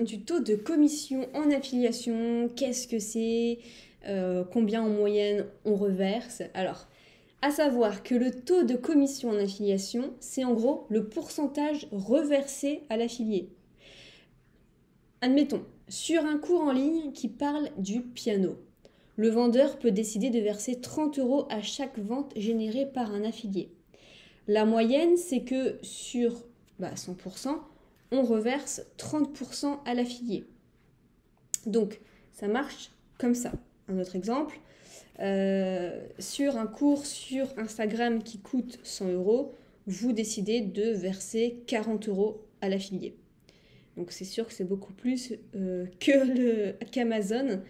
Du taux de commission en affiliation, qu'est-ce que c'est, combien en moyenne on reverse. Alors, à savoir que le taux de commission en affiliation, c'est en gros le pourcentage reversé à l'affilié. Admettons, sur un cours en ligne qui parle du piano, le vendeur peut décider de verser 30 € à chaque vente générée par un affilié. La moyenne, c'est que sur 100%, on reverse 30% à l'affilié. Donc, ça marche comme ça. Un autre exemple, sur un cours sur Instagram qui coûte 100 €, vous décidez de verser 40 € à l'affilié. Donc, c'est sûr que c'est beaucoup plus qu'Amazon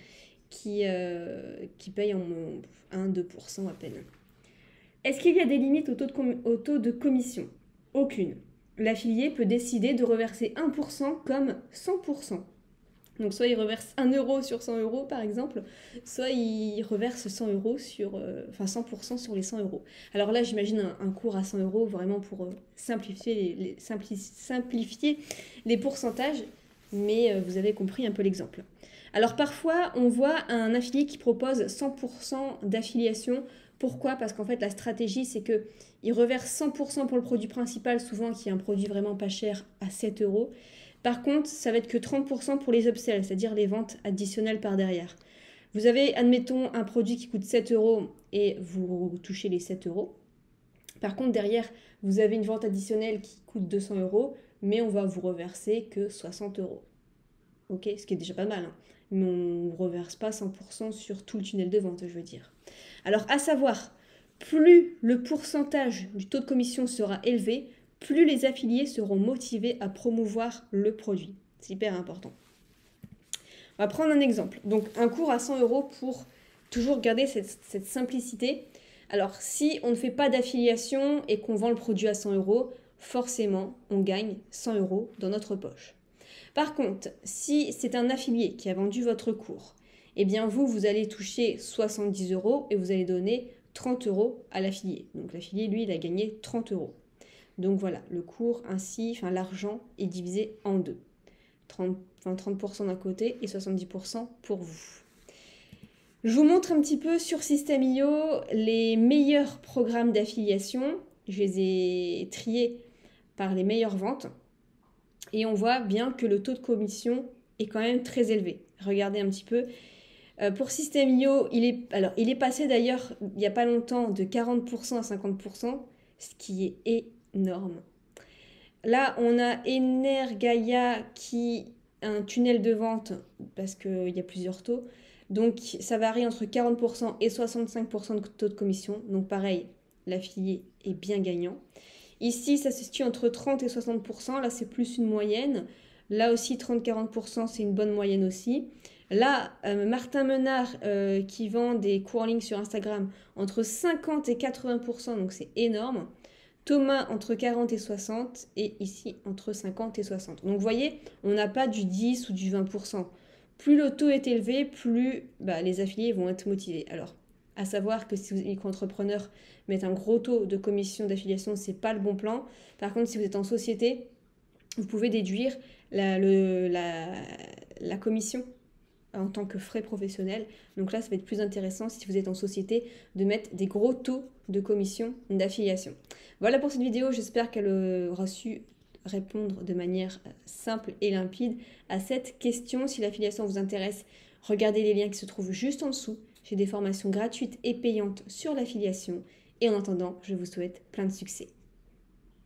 qui paye en 1-2% à peine. Est-ce qu'il y a des limites au taux de commission? Aucune. L'affilié peut décider de reverser 1% comme 100%. Donc soit il reverse 1 € sur 100 € par exemple, soit il reverse 100 € sur, 100% sur les 100 €. Alors là j'imagine un cours à 100 € vraiment pour simplifier les pourcentages, mais vous avez compris un peu l'exemple. Alors parfois on voit un affilié qui propose 100% d'affiliation. Pourquoi? Parce qu'en fait la stratégie c'est qu'il reverse 100% pour le produit principal, souvent qui est un produit vraiment pas cher à 7 €. Par contre, ça va être que 30% pour les upsells, c'est-à-dire les ventes additionnelles par derrière. Vous avez, admettons, un produit qui coûte 7 € et vous touchez les 7 €. Par contre, derrière, vous avez une vente additionnelle qui coûte 200 €, mais on va vous reverser que 60 €. Ok, ce qui est déjà pas mal, hein. Mais on ne reverse pas 100% sur tout le tunnel de vente, je veux dire. Alors, à savoir, plus le pourcentage du taux de commission sera élevé, plus les affiliés seront motivés à promouvoir le produit. C'est hyper important. On va prendre un exemple. Donc, un cours à 100 € pour toujours garder cette simplicité. Alors, si on ne fait pas d'affiliation et qu'on vend le produit à 100 €, forcément, on gagne 100 € dans notre poche. Par contre, si c'est un affilié qui a vendu votre cours, eh bien vous allez toucher 70 € et vous allez donner 30 € à l'affilié. Donc l'affilié, lui, il a gagné 30 €. Donc voilà, le cours ainsi, l'argent est divisé en deux. 30% d'un côté et 70% pour vous. Je vous montre un petit peu sur System.io les meilleurs programmes d'affiliation. Je les ai triés par les meilleures ventes. Et on voit bien que le taux de commission est quand même très élevé. Regardez un petit peu. Pour System.io, il est passé d'ailleurs il n'y a pas longtemps de 40% à 50%, ce qui est énorme. Là, on a Energaia qui a un tunnel de vente parce qu'il y a plusieurs taux. Donc, ça varie entre 40% et 65% de taux de commission. Donc, pareil, l'affilié est bien gagnant. Ici, ça se situe entre 30 et 60%. Là, c'est plus une moyenne. Là aussi, 30-40%, c'est une bonne moyenne aussi. Là, Martin Menard qui vend des cours en ligne sur Instagram entre 50 et 80%, donc c'est énorme. Thomas entre 40 et 60 et ici entre 50 et 60. Donc vous voyez, on n'a pas du 10 ou du 20%. Plus le taux est élevé, plus les affiliés vont être motivés. Alors, à savoir que si vous êtes micro-entrepreneur, mettre un gros taux de commission d'affiliation, c'est pas le bon plan. Par contre, si vous êtes en société, vous pouvez déduire la commission en tant que frais professionnels. Donc là, ça va être plus intéressant si vous êtes en société de mettre des gros taux de commission d'affiliation. Voilà pour cette vidéo, j'espère qu'elle aura su répondre de manière simple et limpide à cette question. Si l'affiliation vous intéresse, regardez les liens qui se trouvent juste en dessous. J'ai des formations gratuites et payantes sur l'affiliation. Et en attendant, je vous souhaite plein de succès.